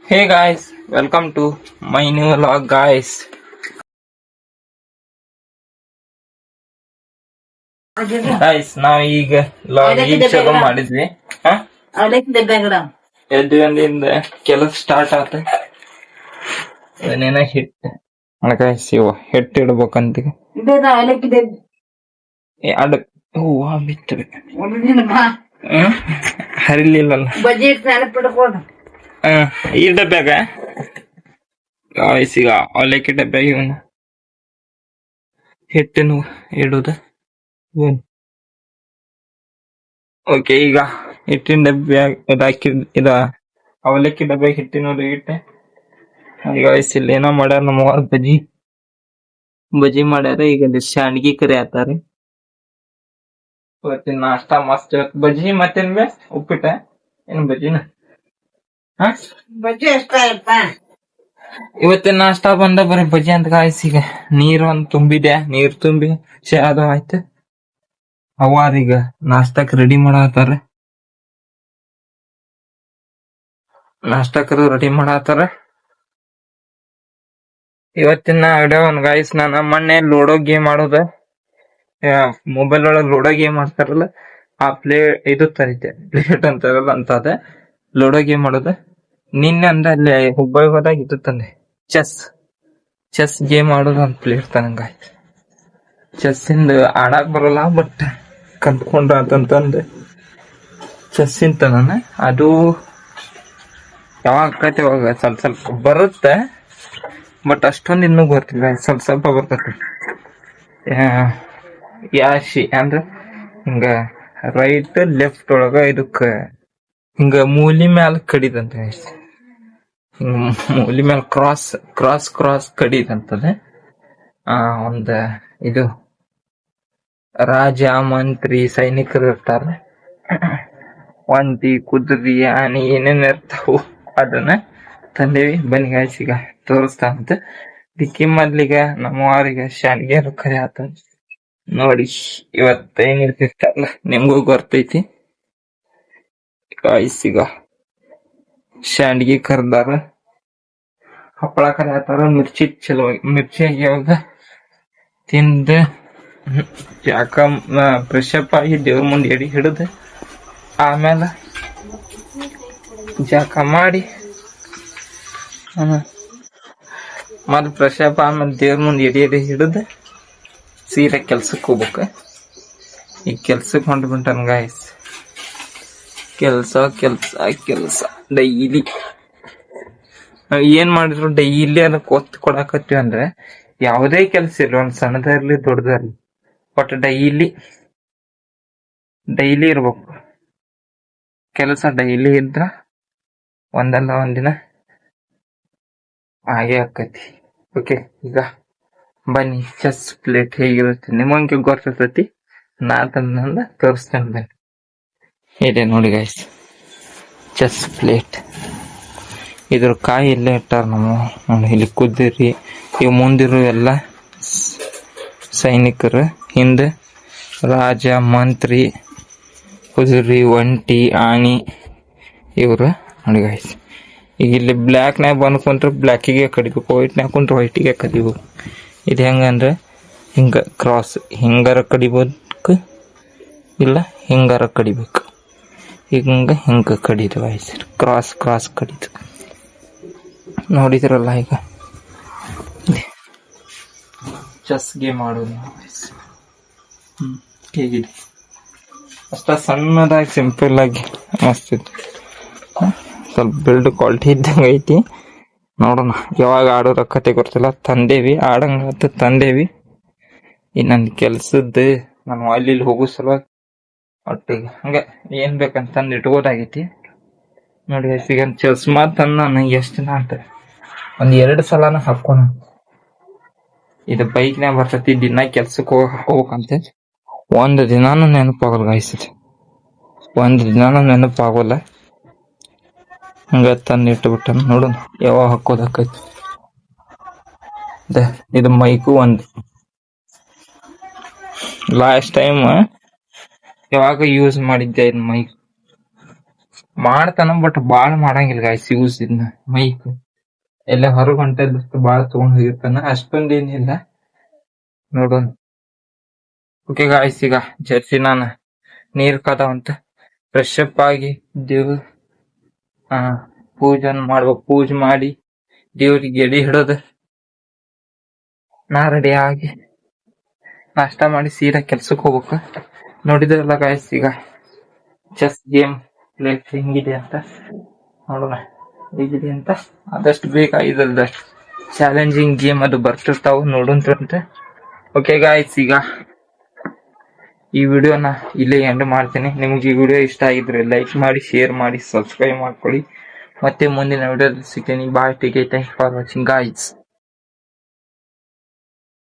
Hey guys, welcome to my new vlog guys. Guys, ನಾವು ಈಗ log ಈಗ ಚಾಲು ಮಾಡಿದ್ವಿ. ಎದ್ದು ಗಂಟೆಯಿಂದ ಕೆಲಸ ಸ್ಟಾರ್ಟ್ ಆತ. ಅದನ್ನೇನ ಹಿಟ್ಟು guys ಇವ ಹಿಟ್ಟು ಇಡ್ಬೇಕಂತ ಅಡ ಹೂವ ಬಿತ್ತವೆ ಹರಿಲಿಲ್ಲಲ್ಲ ಈ ಡಬ್ಬ್ಯಾಗ ಗಾಯ್ಸ್ ಈಗ ಅವಲಕ್ಕಿ ಡಬ್ಬ್ಯಾಗ ಇವನು ಹಿಟ್ಟನ್ನು ಇಡುದ ಓಕೆ ಈಗ ಹಿಟ್ಟಿನ ಡಬ್ಬ್ಯಾಗ ಹಾಕಿ ಇದ ಅವಲಕ್ಕಿ ಡಬ್ಬ್ಯಾಗ ಹಿಟ್ಟಿನೋದು ಇಟ್ಟೆ ಗಾಯ್ಸ್ ಇಲ್ಲಿ ಏನೋ ಮಾಡ್ಯಾರ ನಮ್ಮವ್ರ ಬಜಿ ಮಾಡ್ಯಾರ ಈಗ ಶಾಂಡ್ಗಿ ಕರಿ ಆತಾರ ಇವತ್ತಿನ ನಾಷ್ಟಾ ಮಸ್ತ್ ಬಜ್ಜಿ ಮತ್ತೇನ್ ಬೇ ಉಪ್ಪಿಟ್ಟ ಏನ್ ಬಜ್ಜಿನ ಬಜ್ಜಿ ಎಷ್ಟ ಇವತ್ತಿನ ನಾಷ್ಟಾ ಬಂದ ಬರೀ ಬಜ್ಜಿ ಅಂತ ಗಾಯ್ಸ್ ಈಗ ನೀರ್ ಒಂದ್ ತುಂಬಿದೆ ನೀರ್ ತುಂಬಿ ಅದು ಆಯ್ತು ಅವಾರೀಗ ನಾಷ್ಟಾಕ್ ರೆಡಿ ಮಾಡತ್ತಾರ ನಾಷ್ಟಾಕರು ರೆಡಿ ಮಾಡತ್ತಾರ ಇವತ್ತಿನ ವಿಡಿಯೋ ಒಂದ್ ಗಾಯ್ಸ್ ನಾನು ಮೊನ್ನೆ ಲೂಡೋ ಗೇಮ್ ಆಡೋದ ಮೊಬೈಲ್ ಒಳಗ್ ಲೂಡೋ ಗೇಮ್ ಆಡ್ತಾರಲ್ಲ ಆ ಇದು ತರಿತೆ ಪ್ಲೇಟ್ ಅಂತಾರಲ್ಲ ಅಂತ ಅದ ಲೂಡೋ ಗೇಮ್ ಆಡೋದ ನಿನ್ನೆ ಅಂದ್ರೆ ಅಲ್ಲಿ ಹುಬ್ಬಳ್ಳಿ ಹೋದಾಗ ಇದು ತಂದೆ ಚೆಸ್ ಗೇಮ್ ಆಡೋದು ಅಂತ ಪ್ಲೇಟ್ ತನಂಗ ಆಯ್ತು ಚೆಸ್ ಇಂದ ಆಡಾಕ್ ಬರಲ್ಲ ಬಟ್ ಕಲ್ತ್ಕೊಂಡ್ರ ಅಂತಂತಂದು ಚೆಸ್ ಇಂತ ನಾನು ಅದು ಯಾವಾಗ ಆಕೈತಿ ಅವಾಗ ಸ್ವಲ್ಪ ಬರುತ್ತೆ ಬಟ್ ಅಷ್ಟೊಂದು ಇನ್ನೂ ಗೊತ್ತಿಲ್ಲ ಸ್ವಲ್ಪ ಬರ್ತೈತಿ ಯಾಶಿ ಅಂದ್ರ ಹಿಂಗ ರೈಟ್ ಲೆಫ್ಟ್ ಒಳಗ ಇದಕ್ಕ ಹಿಂಗ ಮೂಲಿ ಮ್ಯಾಲ ಕಡಿದಂತ ಹಿಂಗ ಮೂಲಿ ಮ್ಯಾಲ ಕ್ರಾಸ್ ಕಡಿದಂತದ ಒಂದ ಇದು ರಾಜ ಮಂತ್ರಿ ಸೈನಿಕರು ಇರ್ತಾರ ಒಂದಿ ಕುದುರಿ ಆನೆ ಏನೇನ್ ಇರ್ತಾವು ಅದನ್ನ ತಂದೇವಿ ಬನ್ನಿ ಗಾಯ್ಸಿಗ ತೋರಿಸ್ತಾ ಅಂತ ದಿಕ್ಕಿ ಮೊದ್ಲಿಗ ನಮ್ಮವಾರಿಗೆ ಶಾನ್ಗೆ ಕರೆ ಆತ ನೋಡಿ ಇವತ್ತ ಏನಿರ್ತಿರ್ತಲ್ಲ ನಿಮ್ಗೂ ಗೊತ್ತೈತಿ ಗಾಯ್ಸಿಗ ಶಾಂಡ್ಗಿ ಕರ್ದಾರ ಹಪ್ಪಳ ಕರೆ ಆತಾರ ಮಿರ್ಚಿ ಆಗ್ಯಾವಾಗ ತಿಂದ ಯಾಕ ಫ್ರೆಶ್ ಅಪ್ ಆಗಿ ದೇವ್ರ ಮುಂದೆ ಎಡಿ ಹಿಡಿದು ಆಮೇಲೆ ಜಾಕ ಮಾಡಿ ಮತ್ತೆ ಫ್ರೆಶ್ ಅಪ್ ಆಮೇಲೆ ದೇವ್ರ ಮುಂದೆ ಎಡಿ ಹಿಡಿದು ಸೀರೆ ಕೆಲ್ಸಕ್ಕೆ ಹೋಗ್ಬೇಕ ಈಗ ಕೆಲ್ಸಕ್ಕೆ ಹೊಂಟ್ಬಿಂಟನ್ ಗಾಯ್ಸ್ ಕೆಲ್ಸ ಡೈಲಿ ನಾವ್ ಏನ್ ಮಾಡಿದ್ರು ಡೈಲಿ ಅದಕ್ಕೆ ಒತ್ತು ಕೊಡಾಕತ್ತೀವಿ ಅಂದ್ರೆ ಯಾವುದೇ ಕೆಲ್ಸ ಇರ್ಲಿ ಒಂದ್ ಸಣ್ಣದ ಇರ್ಲಿ ದೊಡ್ಡದ ಇರ್ಲಿ ಬಟ್ ಡೈಲಿ ಇರ್ಬೇಕು ಕೆಲಸ ಡೈಲಿ ಇದ್ರ ಒಂದಲ್ಲ ಒಂದಿನ ಹಾಗೆ ಆಕತಿ ಓಕೆ ಈಗ ಬನ್ನಿ ಚೆಸ್ ಪ್ಲೇಟ್ ಹೇಗಿರುತ್ತೆ ನಿಮಗೆ ಗೊತ್ತಿರ್ತೈತಿ ನಾ ತಂದ ತೋರಿಸ್ತೇನೆ ಬನ್ನಿ ಇದೆ ನೋಡಿ ಗೈಸ್ ಚೆಸ್ ಪ್ಲೇಟ್ ಇದ್ರ ಕಾಯಿ ಇಲ್ಲೇ ಇಟ್ಟಾರ ನಾವು ನೋಡಿ ಇಲ್ಲಿ ಕುದುರಿ ಇವ್ ಮುಂದಿರೋ ಎಲ್ಲ ಸೈನಿಕರು ಹಿಂದೆ ರಾಜ ಮಂತ್ರಿ ಕುದುರಿ ಒಂಟಿ ಆನಿ ಇವ್ರು ನೋಡಿ ಗೈಸ್ ಈಗ ಇಲ್ಲಿ ಬ್ಲ್ಯಾಕ್ನಾಗ ಬಂದು ಕುಂತ್ರೆ ಬ್ಲ್ಯಾಕಿಗೆ ಕಡಿಬೇಕು ವೈಟ್ನಾಗ ಕುಂತ್ರೆ ವೈಟಿಗೆ ಕಡಿಬೇಕು ಇದು ಹೆಂಗಂದ್ರೆ ಹಿಂಗ ಕ್ರಾಸ್ ಹಿಂಗಾರ ಕಡಿಬೇಕು ಇಲ್ಲ ಹಿಂಗಾರ ಕಡಿಬೇಕು ಹಿಂಗ ಕಡಿದು ವಯಸ್ಸು ಕ್ರಾಸ್ ಕಡಿದು ನೋಡಿದ್ರಲ್ಲ ಈಗ ಚೆಸ್ ಗೇಮ್ ಆಡೋದು ಹೇಗಿದೆ ಅಷ್ಟ ಸಣ್ಣದಾಗಿ ಸಿಂಪಲ್ ಆಗಿ ಮಸ್ತ್ ಇತ್ತು ಸ್ವಲ್ಪ ಬಿಲ್ಡ್ ಕ್ವಾಲಿಟಿ ಇದ್ದಂಗೆ ಐತಿ ನೋಡೋಣ ಯಾವಾಗ ಆಡೋರ ಕತೆ ಗೊತ್ತಿಲ್ಲ ತಂದೇವಿ ಆಡಂಗ ತಂದೇವಿ ಈ ನನ್ ಕೆಲ್ಸದ್ದು ನಾನು ಅಲ್ಲಿ ಹೋಗೋ ಸಲುವಾಗಿ ಒಟ್ಟಿಗೆ ಹಂಗ ಏನ್ ಬೇಕಂತ ತಂದು ಇಟ್ಕೋದಾಗೈತಿ ನೋಡಿ ಈಗ ಚಸ್ಮಾ ತಂದ ನಾನು ಎಷ್ಟು ದಿನ ಅಂತ ಒಂದ್ 2 ಸಲನ ಹಾಕೋಣ ಇದು ಬೈಕ್ನಾಗ ಬರ್ತೈತಿ ದಿನ ಕೆಲ್ಸಕ್ಕೆ ಹೋಗ್ಬೇಕಂತ ಒಂದ್ ದಿನಾನು ನೆನಪಾಗಲ್ಲ ಗಾಯ್ಸತಿ ಒಂದ್ ದಿನಾನು ನೆನಪಾಗಲ್ಲ ಹಂಗ ತಂದು ಇಟ್ಬಿಟ್ಟ ನೋಡೋಣ ಯಾವಾಗ ಹಾಕೋದಾಕೈತಿ ಇದು ಮೈಕು ಒಂದು ಲಾಸ್ಟ್ ಟೈಮ್ ಯಾವಾಗ ಯೂಸ್ ಮಾಡಿದ್ದೆ ಇದು ಮೈಕ್ ಮಾಡ್ತಾನ ಬಟ್ ಬಾಳ್ ಮಾಡಂಗಿಲ್ಲ ಗಾಯ್ಸ್ ಯೂಸ್ ಇದನ್ನ ಮೈಕ್ ಎಲ್ಲ ಹೊರಗ್ ಹೊಂಟದಷ್ಟು ಬಾಳ್ ತಗೊಂಡ್ ಹೋಗಿರ್ತಾನ ಅಷ್ಟೊಂದೇನಿಲ್ಲ ನೋಡೋಣ. ಓಕೆ ಗಾಯ್ಸ್ ಈಗ ಜರ್ಸಿ ನಾನು ನೀರ್ ಕಾದಾವಂತ ಫ್ರೆಶ್ ಅಪ್ ಆಗಿ ದೇವ್ರ ಪೂಜನ್ ಮಾಡ್ಬೇಕು. ಪೂಜೆ ಮಾಡಿ ದೇವ್ರಿಗೆ ಎಡಿ ಹಿಡೋದು ನಾ ರೆಡಿ ಆಗಿ ನಾಷ್ಟಾ ಮಾಡಿ ಸೀದಾ ಕೆಲ್ಸಕ್ಕೆ ಹೋಗ್ಬೇಕು. ನೋಡಿದ್ರಲ್ಲ ಗಾಯ್ಸ್ ಈಗ ಚೆಸ್ ಗೇಮ್ ಪ್ಲೇ ಹೆಂಗಿದೆ ಅಂತ ನೋಡೋಣ ಹೇಗಿದೆ ಅಂತ. ಆದಷ್ಟು ಬೇಗ ಇದಲ್ದಷ್ಟು ಚಾಲೆಂಜಿಂಗ್ ಗೇಮ್ ಅದು ಬರ್ತಿರ್ತಾವ ನೋಡೋಂತ. ಓಕೆ ಗಾಯ್ಸ್ ಈಗ ಈ ವಿಡಿಯೋನ ಇಲ್ಲೇ ಎಂಡ್ ಮಾಡ್ತೀನಿ. ನಿಮ್ಗೆ ಈ ವಿಡಿಯೋ ಇಷ್ಟ ಆಗಿದ್ರೆ ಲೈಕ್ ಮಾಡಿ, ಶೇರ್ ಮಾಡಿ, ಸಬ್ಸ್ಕ್ರೈಬ್ ಮಾಡ್ಕೊಳ್ಳಿ. ಮತ್ತೆ ಮುಂದಿನ ವಿಡಿಯೋದಲ್ಲಿ ಸಿಗ್ತೀನಿ. Bye, take care, thanks for watching guys.